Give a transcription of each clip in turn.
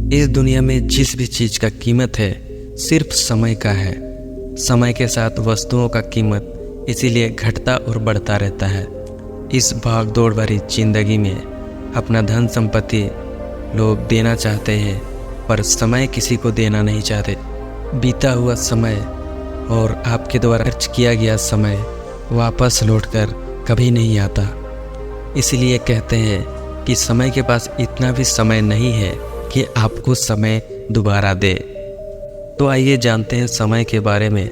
इस दुनिया में जिस भी चीज़ का कीमत है सिर्फ समय का है। समय के साथ वस्तुओं का कीमत इसीलिए घटता और बढ़ता रहता है। इस भाग दौड़ भरी जिंदगी में अपना धन संपत्ति लोग देना चाहते हैं, पर समय किसी को देना नहीं चाहते। बीता हुआ समय और आपके द्वारा खर्च किया गया समय वापस लौटकर कभी नहीं आता। इसलिए कहते हैं कि समय के पास इतना भी समय नहीं है कि आपको समय दोबारा दे। तो आइए जानते हैं समय के बारे में।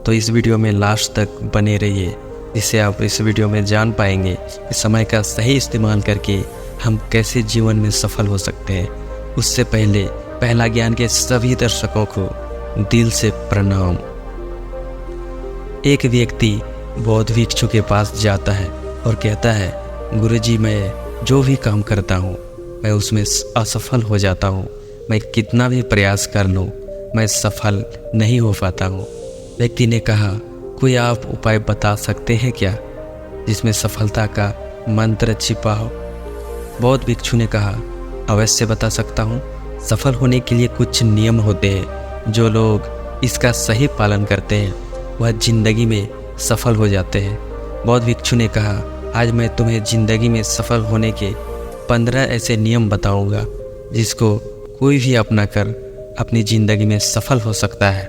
तो इस वीडियो में लास्ट तक बने रहिए, जिससे आप इस वीडियो में जान पाएंगे कि समय का सही इस्तेमाल करके हम कैसे जीवन में सफल हो सकते हैं। उससे पहले पहला ज्ञान के सभी दर्शकों को दिल से प्रणाम। एक व्यक्ति बौद्ध भिक्षु के पास जाता है और कहता है, गुरुजी, मैं जो भी काम करता हूँ मैं उसमें असफल हो जाता हूँ। मैं कितना भी प्रयास कर लूँ मैं सफल नहीं हो पाता हूँ। व्यक्ति ने कहा, कोई आप उपाय बता सकते हैं क्या जिसमें सफलता का मंत्र छिपा हो? बौद्ध भिक्षु ने कहा, अवश्य बता सकता हूँ। सफल होने के लिए कुछ नियम होते हैं। जो लोग इसका सही पालन करते हैं वह जिंदगी में सफल हो जाते हैं। बौद्ध भिक्षु ने कहा, आज मैं तुम्हें जिंदगी में सफल होने के 15 ऐसे नियम बताऊंगा जिसको कोई भी अपना कर अपनी ज़िंदगी में सफल हो सकता है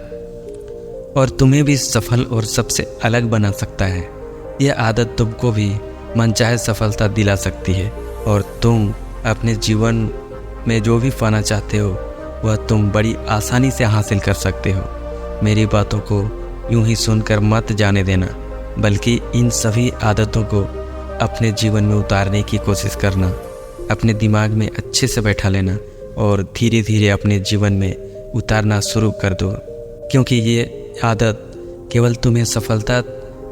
और तुम्हें भी सफल और सबसे अलग बना सकता है। यह आदत तुमको भी मनचाहे सफलता दिला सकती है और तुम अपने जीवन में जो भी पाना चाहते हो वह तुम बड़ी आसानी से हासिल कर सकते हो। मेरी बातों को यूं ही सुनकर मत जाने देना, बल्कि इन सभी आदतों को अपने जीवन में उतारने की कोशिश करना। अपने दिमाग में अच्छे से बैठा लेना और धीरे धीरे अपने जीवन में उतारना शुरू कर दो, क्योंकि ये आदत केवल तुम्हें सफलता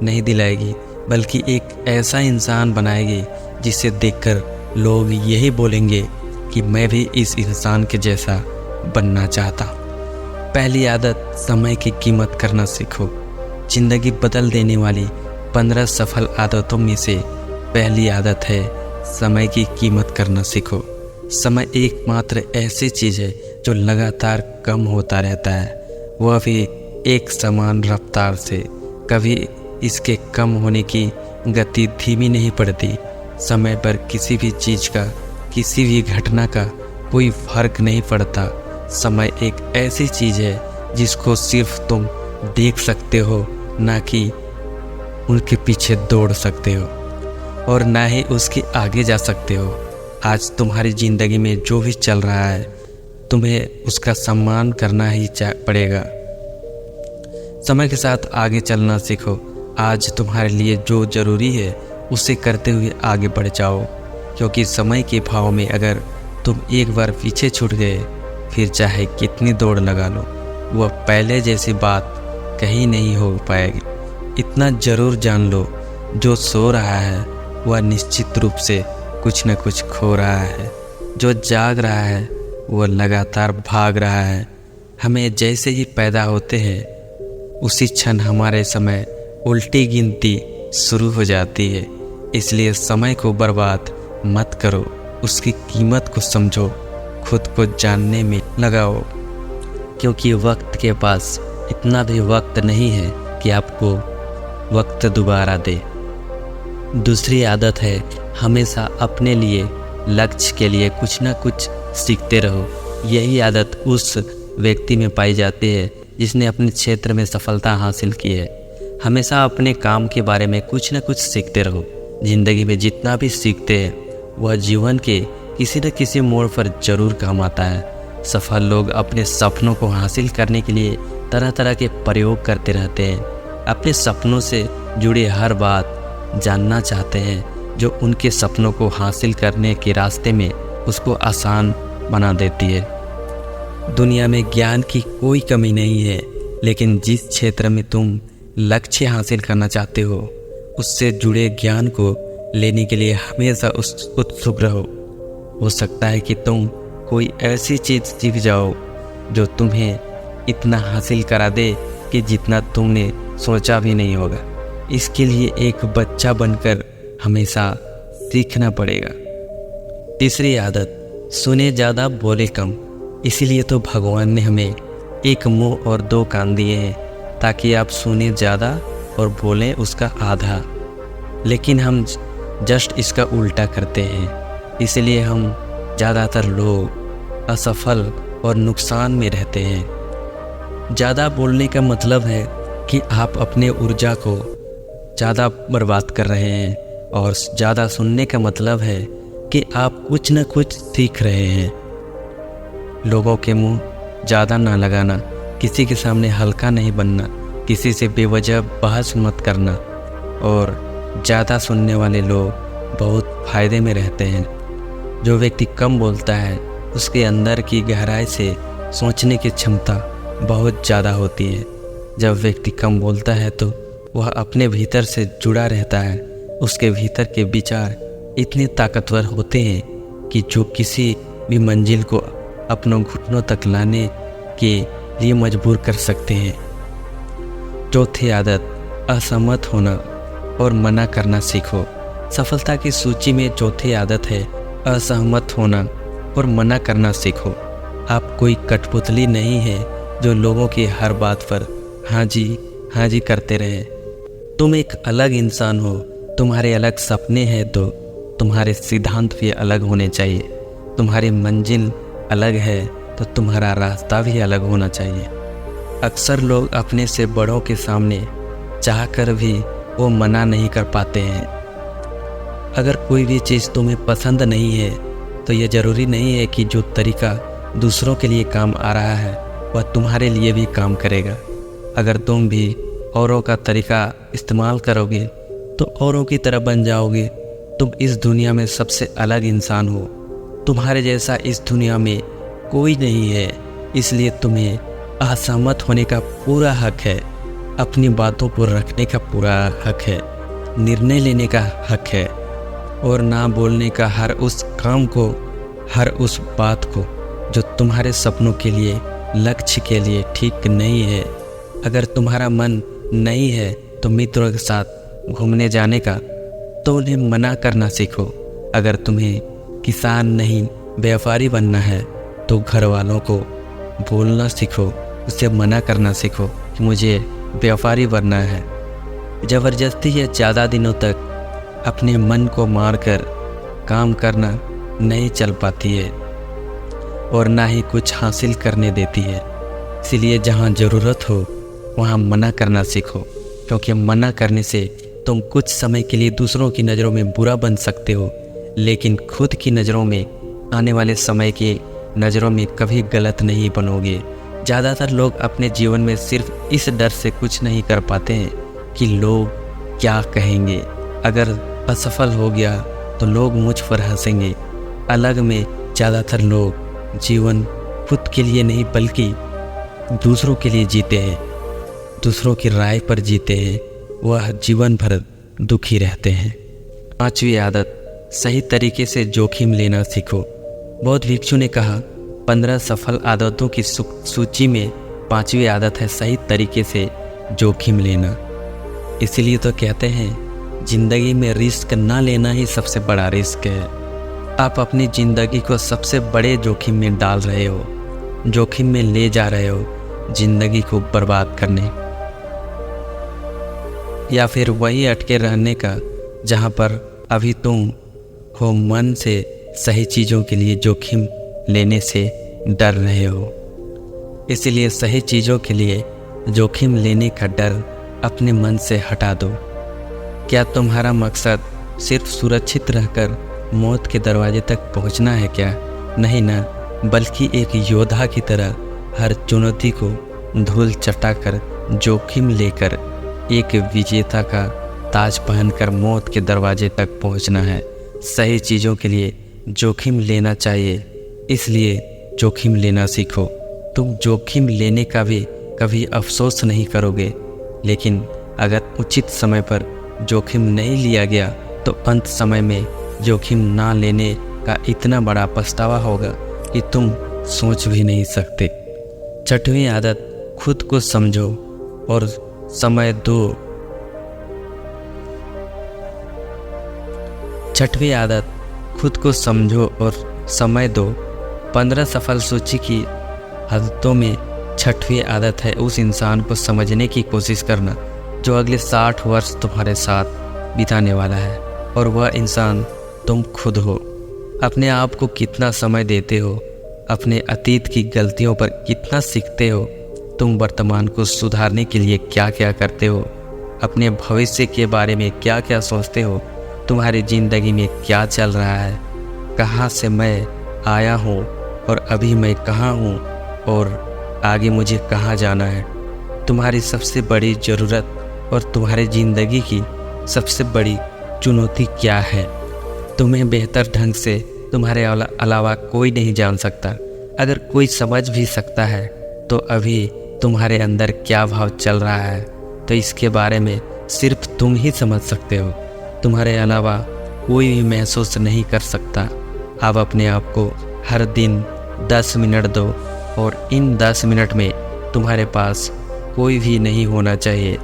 नहीं दिलाएगी बल्कि एक ऐसा इंसान बनाएगी जिसे देखकर लोग यही बोलेंगे कि मैं भी इस इंसान के जैसा बनना चाहता। पहली आदत, समय की कीमत करना सीखो। जिंदगी बदल देने वाली 15 सफल आदतों में से पहली आदत है समय की कीमत करना सीखो। समय एकमात्र ऐसी चीज़ है जो लगातार कम होता रहता है, वह भी एक समान रफ्तार से। कभी इसके कम होने की गति धीमी नहीं पड़ती। समय पर किसी भी चीज़ का, किसी भी घटना का कोई फर्क नहीं पड़ता। समय एक ऐसी चीज़ है जिसको सिर्फ तुम देख सकते हो, ना कि उनके पीछे दौड़ सकते हो और ना ही उसके आगे जा सकते हो। आज तुम्हारी ज़िंदगी में जो भी चल रहा है तुम्हें उसका सम्मान करना ही पड़ेगा। समय के साथ आगे चलना सीखो। आज तुम्हारे लिए जो ज़रूरी है उसे करते हुए आगे बढ़ जाओ, क्योंकि समय के भाव में अगर तुम एक बार पीछे छूट गए फिर चाहे कितनी दौड़ लगा लो वह पहले जैसी बात कहीं नहीं हो पाएगी। इतना ज़रूर जान लो, जो सो रहा है वह निश्चित रूप से कुछ न कुछ खो रहा है। जो जाग रहा है वह लगातार भाग रहा है। हमें जैसे ही पैदा होते हैं उसी क्षण हमारे समय उल्टी गिनती शुरू हो जाती है। इसलिए समय को बर्बाद मत करो, उसकी कीमत को समझो, खुद को जानने में लगाओ, क्योंकि वक्त के पास इतना भी वक्त नहीं है कि आपको वक्त दोबारा दे। दूसरी आदत है, हमेशा अपने लिए, लक्ष्य के लिए कुछ ना कुछ सीखते रहो। यही आदत उस व्यक्ति में पाई जाती है जिसने अपने क्षेत्र में सफलता हासिल की है। हमेशा अपने काम के बारे में कुछ ना कुछ सीखते रहो। ज़िंदगी में जितना भी सीखते हैं वह जीवन के किसी न किसी मोड़ पर जरूर काम आता है। सफल लोग अपने सपनों को हासिल करने के लिए तरह तरह के प्रयोग करते रहते हैं। अपने सपनों से जुड़ी हर बात जानना चाहते हैं जो उनके सपनों को हासिल करने के रास्ते में उसको आसान बना देती है। दुनिया में ज्ञान की कोई कमी नहीं है, लेकिन जिस क्षेत्र में तुम लक्ष्य हासिल करना चाहते हो उससे जुड़े ज्ञान को लेने के लिए हमेशा उत्सुक रहो। हो सकता है कि तुम कोई ऐसी चीज़ सीख जाओ जो तुम्हें इतना हासिल करा दे कि जितना तुमने सोचा भी नहीं होगा। इसके लिए एक बच्चा बनकर हमेशा सीखना पड़ेगा। तीसरी आदत, सुने ज़्यादा बोले कम। इसीलिए तो भगवान ने हमें एक मुंह और दो कान दिए हैं ताकि आप सुने ज़्यादा और बोलें उसका आधा। लेकिन हम जस्ट इसका उल्टा करते हैं, इसलिए हम ज़्यादातर लोग असफल और नुकसान में रहते हैं। ज़्यादा बोलने का मतलब है कि आप अपने ऊर्जा को ज़्यादा बर्बाद कर रहे हैं, और ज़्यादा सुनने का मतलब है कि आप कुछ न कुछ सीख रहे हैं। लोगों के मुंह ज़्यादा ना लगाना, किसी के सामने हल्का नहीं बनना, किसी से बेवजह बहस मत करना, और ज़्यादा सुनने वाले लोग बहुत फ़ायदे में रहते हैं। जो व्यक्ति कम बोलता है उसके अंदर की गहराई से सोचने की क्षमता बहुत ज़्यादा होती है। जब व्यक्ति कम बोलता है तो वह अपने भीतर से जुड़ा रहता है। उसके भीतर के विचार इतने ताकतवर होते हैं कि जो किसी भी मंजिल को अपनों घुटनों तक लाने के लिए मजबूर कर सकते हैं। चौथी आदत, असहमत होना और मना करना सीखो। सफलता की सूची में चौथी आदत है असहमत होना और मना करना सीखो। आप कोई कठपुतली नहीं है जो लोगों की हर बात पर हाँ जी करते रहे। तुम एक अलग इंसान हो, तुम्हारे अलग सपने हैं तो तुम्हारे सिद्धांत भी अलग होने चाहिए। तुम्हारी मंजिल अलग है तो तुम्हारा रास्ता भी अलग होना चाहिए। अक्सर लोग अपने से बड़ों के सामने चाहकर भी वो मना नहीं कर पाते हैं। अगर कोई भी चीज़ तुम्हें पसंद नहीं है तो ये ज़रूरी नहीं है कि जो तरीका दूसरों के लिए काम आ रहा है वह तुम्हारे लिए भी काम करेगा। अगर तुम भी औरों का तरीका इस्तेमाल करोगे तो औरों की तरह बन जाओगे। तुम इस दुनिया में सबसे अलग इंसान हो। तुम्हारे जैसा इस दुनिया में कोई नहीं है, इसलिए तुम्हें असहमत होने का पूरा हक है। अपनी बातों को रखने का पूरा हक है, निर्णय लेने का हक है, और ना बोलने का हर उस काम को, हर उस बात को जो तुम्हारे सपनों के लिए, लक्ष्य के लिए ठीक नहीं है। अगर तुम्हारा मन नहीं है तो मित्रों के साथ घूमने जाने का, तो उन्हें मना करना सीखो। अगर तुम्हें किसान नहीं व्यापारी बनना है तो घर वालों को बोलना सीखो, उसे मना करना सीखो कि मुझे व्यापारी बनना है। ज़बरदस्ती या ज़्यादा दिनों तक अपने मन को मारकर काम करना नहीं चल पाती है और ना ही कुछ हासिल करने देती है। इसलिए जहाँ ज़रूरत हो वहाँ मना करना सीखो, क्योंकि मना करने से तुम कुछ समय के लिए दूसरों की नज़रों में बुरा बन सकते हो, लेकिन खुद की नज़रों में, आने वाले समय की नज़रों में कभी गलत नहीं बनोगे। ज़्यादातर लोग अपने जीवन में सिर्फ इस डर से कुछ नहीं कर पाते हैं कि लोग क्या कहेंगे। अगर असफल हो गया तो लोग मुझ पर हंसेंगे। अलग में ज़्यादातर लोग जीवन खुद के लिए नहीं बल्कि दूसरों के लिए जीते हैं, दूसरों की राय पर जीते हैं। वह जीवन भर दुखी रहते हैं। पांचवी आदत, सही तरीके से जोखिम लेना सीखो। बौद्ध भिक्षु ने कहा 15 सफल आदतों की सूची में पांचवी आदत है सही तरीके से जोखिम लेना। इसीलिए तो कहते हैं जिंदगी में रिस्क ना लेना ही सबसे बड़ा रिस्क है। आप अपनी ज़िंदगी को सबसे बड़े जोखिम में डाल रहे हो, जोखिम में ले जा रहे हो जिंदगी को बर्बाद करने, या फिर वही अटके रहने का जहाँ पर अभी तुम हो। मन से सही चीज़ों के लिए जोखिम लेने से डर रहे हो। इसलिए सही चीज़ों के लिए जोखिम लेने का डर अपने मन से हटा दो। क्या तुम्हारा मकसद सिर्फ सुरक्षित रहकर मौत के दरवाजे तक पहुंचना है क्या? नहीं ना, बल्कि एक योद्धा की तरह हर चुनौती को धूल चटाकर जोखिम लेकर एक विजेता का ताज पहनकर मौत के दरवाजे तक पहुंचना है। सही चीज़ों के लिए जोखिम लेना चाहिए, इसलिए जोखिम लेना सीखो। तुम जोखिम लेने का भी कभी अफसोस नहीं करोगे, लेकिन अगर उचित समय पर जोखिम नहीं लिया गया तो अंत समय में जोखिम ना लेने का इतना बड़ा पछतावा होगा कि तुम सोच भी नहीं सकते। छठवीं आदत, खुद को समझो और समय दो। छठवीं आदत, खुद को समझो और समय दो। 15 सफल सूची की आदतों में छठवीं आदत है उस इंसान को समझने की कोशिश करना जो अगले 60 वर्ष तुम्हारे साथ बिताने वाला है, और वह इंसान तुम खुद हो। अपने आप को कितना समय देते हो, अपने अतीत की गलतियों पर कितना सीखते हो, तुम वर्तमान को सुधारने के लिए क्या क्या करते हो, अपने भविष्य के बारे में क्या क्या सोचते हो, तुम्हारी ज़िंदगी में क्या चल रहा है, कहाँ से मैं आया हूँ और अभी मैं कहाँ हूँ और आगे मुझे कहाँ जाना है। तुम्हारी सबसे बड़ी ज़रूरत और तुम्हारी ज़िंदगी की सबसे बड़ी चुनौती क्या है, तुम्हें बेहतर ढंग से तुम्हारे अलावा कोई नहीं जान सकता। अगर कोई समझ भी सकता है तो अभी तुम्हारे अंदर क्या भाव चल रहा है, तो इसके बारे में सिर्फ तुम ही समझ सकते हो। तुम्हारे अलावा कोई भी महसूस नहीं कर सकता। आप अपने आप को हर दिन 10 मिनट दो, और इन 10 मिनट में तुम्हारे पास कोई भी नहीं होना चाहिए,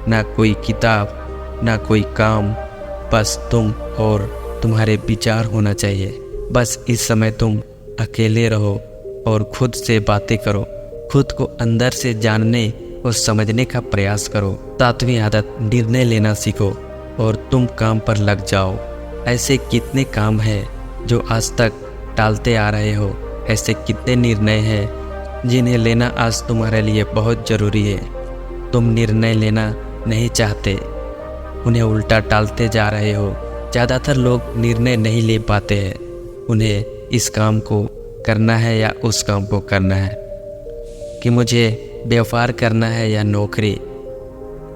ना कोई किताब, ना कोई काम, बस तुम और तुम्हारे विचार होना चाहिए। बस इस समय तुम अकेले रहो और खुद से बातें करो, खुद को अंदर से जानने और समझने का प्रयास करो। 7वीं आदत, निर्णय लेना सीखो और तुम काम पर लग जाओ। ऐसे कितने काम हैं जो आज तक टालते आ रहे हो, ऐसे कितने निर्णय हैं जिन्हें लेना आज तुम्हारे लिए बहुत ज़रूरी है। तुम निर्णय लेना नहीं चाहते, उन्हें उल्टा टालते जा रहे हो। ज़्यादातर लोग निर्णय नहीं ले पाते हैं, उन्हें इस काम को करना है या उस काम को करना है, कि मुझे व्यापार करना है या नौकरी।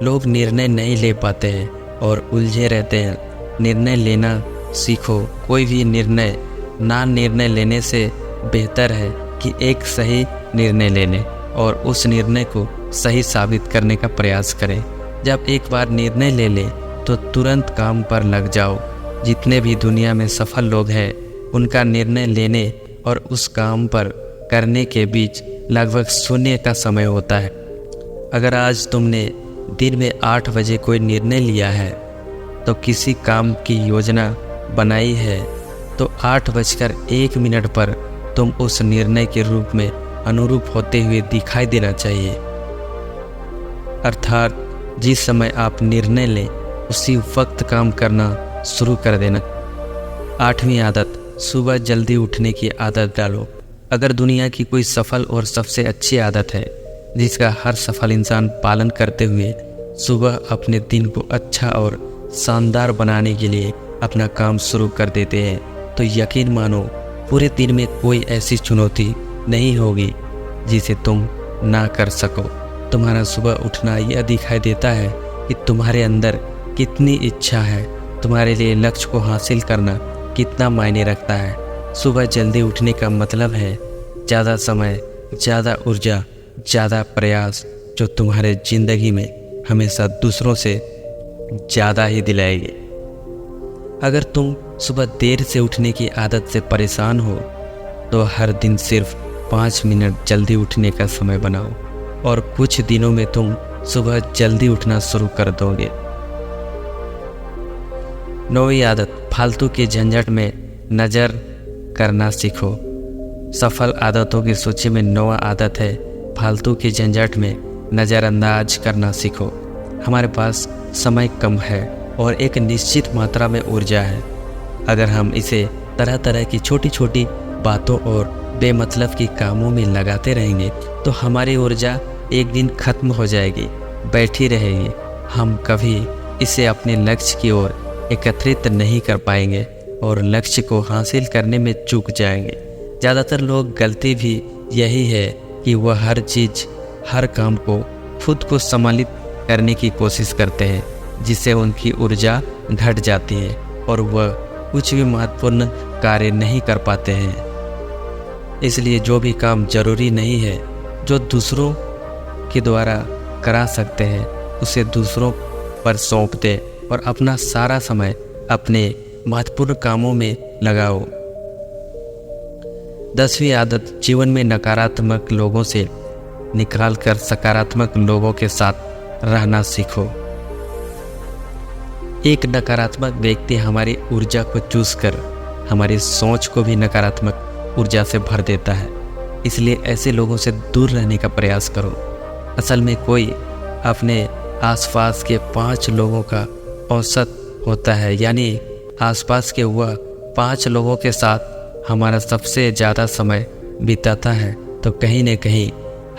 लोग निर्णय नहीं ले पाते हैं और उलझे रहते हैं। निर्णय लेना सीखो। कोई भी निर्णय ना निर्णय लेने से बेहतर है कि एक सही निर्णय लेने और उस निर्णय को सही साबित करने का प्रयास करें। जब एक बार निर्णय ले लें तो तुरंत काम पर लग जाओ। जितने भी दुनिया में सफल लोग हैं, उनका निर्णय लेने और उस काम पर करने के बीच लगभग शून्य का समय होता है। अगर आज तुमने दिन में 8 बजे कोई निर्णय लिया है, तो किसी काम की योजना बनाई है, तो 8:01 पर तुम उस निर्णय के रूप में अनुरूप होते हुए दिखाई देना चाहिए। अर्थात जिस समय आप निर्णय लें उसी वक्त काम करना शुरू कर देना। 8वीं आदत, सुबह जल्दी उठने की आदत डालो। अगर दुनिया की कोई सफल और सबसे अच्छी आदत है जिसका हर सफल इंसान पालन करते हुए सुबह अपने दिन को अच्छा और शानदार बनाने के लिए अपना काम शुरू कर देते हैं, तो यकीन मानो पूरे दिन में कोई ऐसी चुनौती नहीं होगी जिसे तुम ना कर सको। तुम्हारा सुबह उठना यह दिखाई देता है कि तुम्हारे अंदर कितनी इच्छा है, तुम्हारे लिए लक्ष्य को हासिल करना कितना मायने रखता है। सुबह जल्दी उठने का मतलब है ज़्यादा समय, ज़्यादा ऊर्जा, ज़्यादा प्रयास, जो तुम्हारे ज़िंदगी में हमेशा दूसरों से ज़्यादा ही दिलाएगी। अगर तुम सुबह देर से उठने की आदत से परेशान हो तो हर दिन सिर्फ 5 मिनट जल्दी उठने का समय बनाओ और कुछ दिनों में तुम सुबह जल्दी उठना शुरू कर दोगे। 9वीं आदत, फालतू के झंझट में नज़र करना सीखो। सफल आदतों की सूची में 9वां आदत है फालतू के झंझट में नज़रअंदाज करना सीखो। हमारे पास समय कम है और एक निश्चित मात्रा में ऊर्जा है। अगर हम इसे तरह तरह की छोटी छोटी बातों और बेमतलब की कामों में लगाते रहेंगे तो हमारी ऊर्जा एक दिन खत्म हो जाएगी, बैठी रहेगी। हम कभी इसे अपने लक्ष्य की ओर एकत्रित नहीं कर पाएंगे और लक्ष्य को हासिल करने में चूक जाएंगे। ज़्यादातर लोग गलती भी यही है कि वह हर चीज़, हर काम को खुद को सम्मिलित करने की कोशिश करते हैं, जिससे उनकी ऊर्जा घट जाती है और वह कुछ भी महत्वपूर्ण कार्य नहीं कर पाते हैं। इसलिए जो भी काम जरूरी नहीं है, जो दूसरों के द्वारा करा सकते हैं, उसे दूसरों पर सौंप दे और अपना सारा समय अपने महत्वपूर्ण कामों में लगाओ। 10वीं आदत, जीवन में नकारात्मक लोगों से निकालकर सकारात्मक लोगों के साथ रहना सीखो। एक नकारात्मक व्यक्ति हमारी ऊर्जा को चूस कर हमारी सोच को भी नकारात्मक ऊर्जा से भर देता है। इसलिए ऐसे लोगों से दूर रहने का प्रयास करो। असल में कोई अपने आसपास के 5 लोगों का औसत होता है, यानी आसपास के वह 5 लोगों के साथ हमारा सबसे ज़्यादा समय बिताता है तो कहीं न कहीं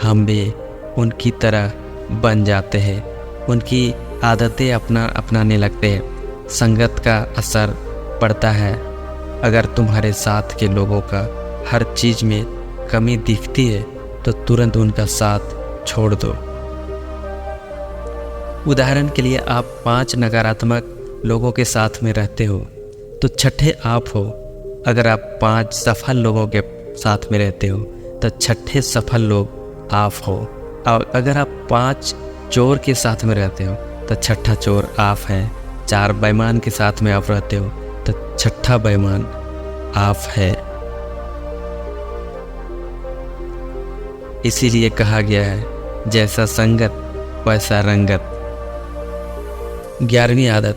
हम भी उनकी तरह बन जाते हैं, उनकी आदतें अपनाने लगते हैं। संगत का असर पड़ता है। अगर तुम्हारे साथ के लोगों का हर चीज़ में कमी दिखती है तो तुरंत उनका साथ छोड़ दो। उदाहरण के लिए आप 5 नकारात्मक लोगों के साथ में रहते हो तो छठे आप हो। अगर आप 5 सफल लोगों के साथ में रहते हो तो छठे सफल लोग आप हो। और अगर आप 5 चोर के साथ में रहते हो तो छठा चोर आप है। 4 बेईमान के साथ में आप रहते हो तो छठा बेईमान आप है। इसीलिए कहा गया है जैसा संगत वैसा रंगत। 11वीं आदत,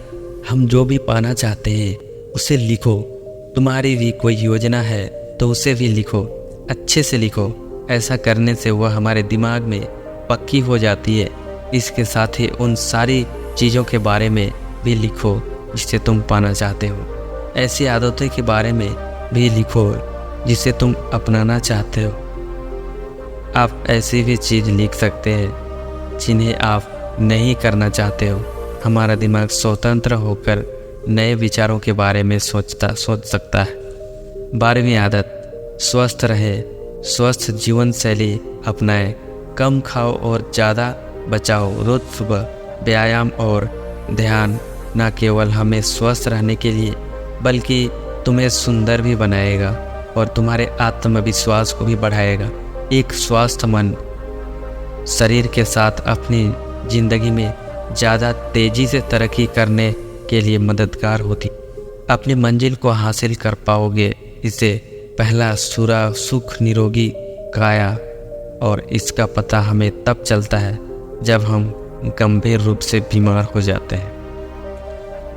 हम जो भी पाना चाहते हैं उसे लिखो। तुम्हारी भी कोई योजना है तो उसे भी लिखो, अच्छे से लिखो। ऐसा करने से वह हमारे दिमाग में पक्की हो जाती है। इसके साथ ही उन सारी चीज़ों के बारे में भी लिखो जिसे तुम पाना चाहते हो। ऐसी आदतों के बारे में भी लिखो जिसे तुम अपनाना चाहते हो। आप ऐसी भी चीज़ लिख सकते हैं जिन्हें आप नहीं करना चाहते हो। हमारा दिमाग स्वतंत्र होकर नए विचारों के बारे में सोच सकता है। 12वीं आदत, स्वस्थ रहे, स्वस्थ जीवन शैली अपनाएं। कम खाओ और ज़्यादा बचाओ। रोज़ सुबह व्यायाम और ध्यान न केवल हमें स्वस्थ रहने के लिए बल्कि तुम्हें सुंदर भी बनाएगा और तुम्हारे आत्मविश्वास को भी बढ़ाएगा। एक स्वस्थ मन शरीर के साथ अपनी ज़िंदगी में ज़्यादा तेज़ी से तरक्की करने के लिए मददगार होती। अपनी मंजिल को हासिल कर पाओगे। इसे पहला सुख निरोगी काया, और इसका पता हमें तब चलता है जब हम गंभीर रूप से बीमार हो जाते हैं।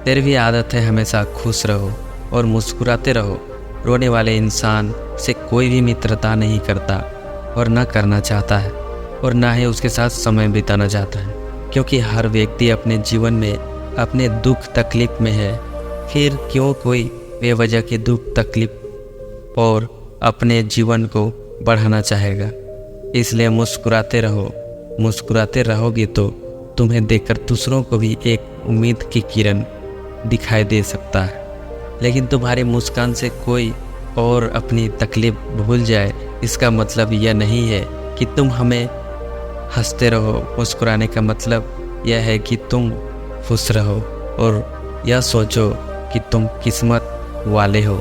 13वीं आदत है हमेशा खुश रहो और मुस्कुराते रहो। रोने वाले इंसान से कोई भी मित्रता नहीं करता और न करना चाहता है और ना ही उसके साथ समय बिताना चाहता है, क्योंकि हर व्यक्ति अपने जीवन में अपने दुख तकलीफ में है। फिर क्यों कोई बेवजह के दुख तकलीफ और अपने जीवन को बढ़ाना चाहेगा। इसलिए मुस्कुराते रहो। मुस्कुराते रहोगे तो तुम्हें देखकर दूसरों को भी एक उम्मीद की किरण दिखाई दे सकता है। लेकिन तुम्हारी मुस्कान से कोई और अपनी तकलीफ भूल जाए, इसका मतलब यह नहीं है कि तुम हमें हंसते रहो। मुस्कुराने का मतलब यह है कि तुम खुश रहो और यह सोचो कि तुम किस्मत वाले हो।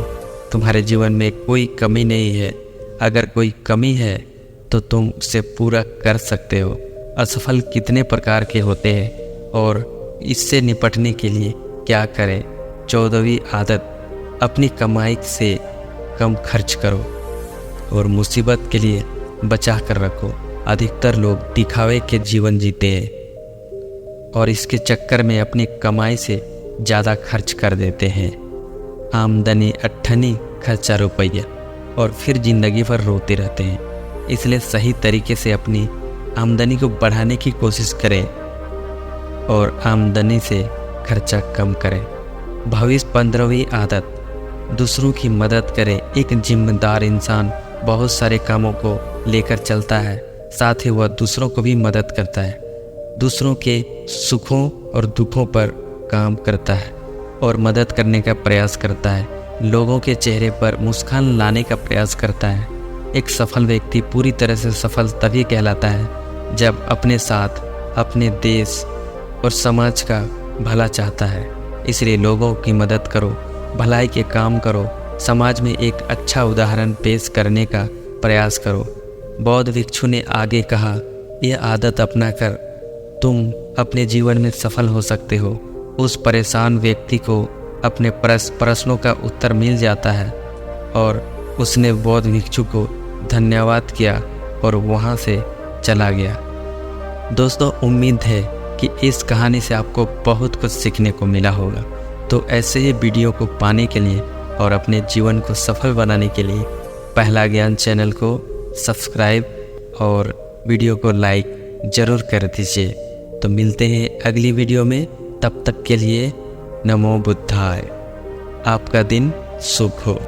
तुम्हारे जीवन में कोई कमी नहीं है। अगर कोई कमी है तो तुम उसे पूरा कर सकते हो। असफल कितने प्रकार के होते हैं और इससे निपटने के लिए क्या करें। 14वीं आदत, अपनी कमाई से कम खर्च करो और मुसीबत के लिए बचा कर रखो। अधिकतर लोग दिखावे के जीवन जीते हैं और इसके चक्कर में अपनी कमाई से ज़्यादा खर्च कर देते हैं। आमदनी अट्ठनी, खर्चा रुपया, और फिर ज़िंदगी भर रोते रहते हैं। इसलिए सही तरीके से अपनी आमदनी को बढ़ाने की कोशिश करें और आमदनी से खर्चा कम करें। 15वीं आदत, दूसरों की मदद करें। एक जिम्मेदार इंसान बहुत सारे कामों को लेकर चलता है, साथ ही वह दूसरों को भी मदद करता है। दूसरों के सुखों और दुखों पर काम करता है और मदद करने का प्रयास करता है। लोगों के चेहरे पर मुस्कान लाने का प्रयास करता है। एक सफल व्यक्ति पूरी तरह से सफल तभी कहलाता है जब अपने साथ अपने देश और समाज का भला चाहता है। इसलिए लोगों की मदद करो, भलाई के काम करो, समाज में एक अच्छा उदाहरण पेश करने का प्रयास करो। बौद्ध भिक्षु ने आगे कहा, यह आदत अपनाकर तुम अपने जीवन में सफल हो सकते हो। उस परेशान व्यक्ति को अपने प्रश्नों का उत्तर मिल जाता है और उसने बौद्ध भिक्षु को धन्यवाद किया और वहाँ से चला गया। दोस्तों, उम्मीद है कि इस कहानी से आपको बहुत कुछ सीखने को मिला होगा। तो ऐसे ही वीडियो को पाने के लिए और अपने जीवन को सफल बनाने के लिए पहला ज्ञान चैनल को सब्सक्राइब और वीडियो को लाइक ज़रूर कर दीजिए। तो मिलते हैं अगली वीडियो में, तब तक के लिए नमो बुद्धाय। आपका दिन शुभ हो।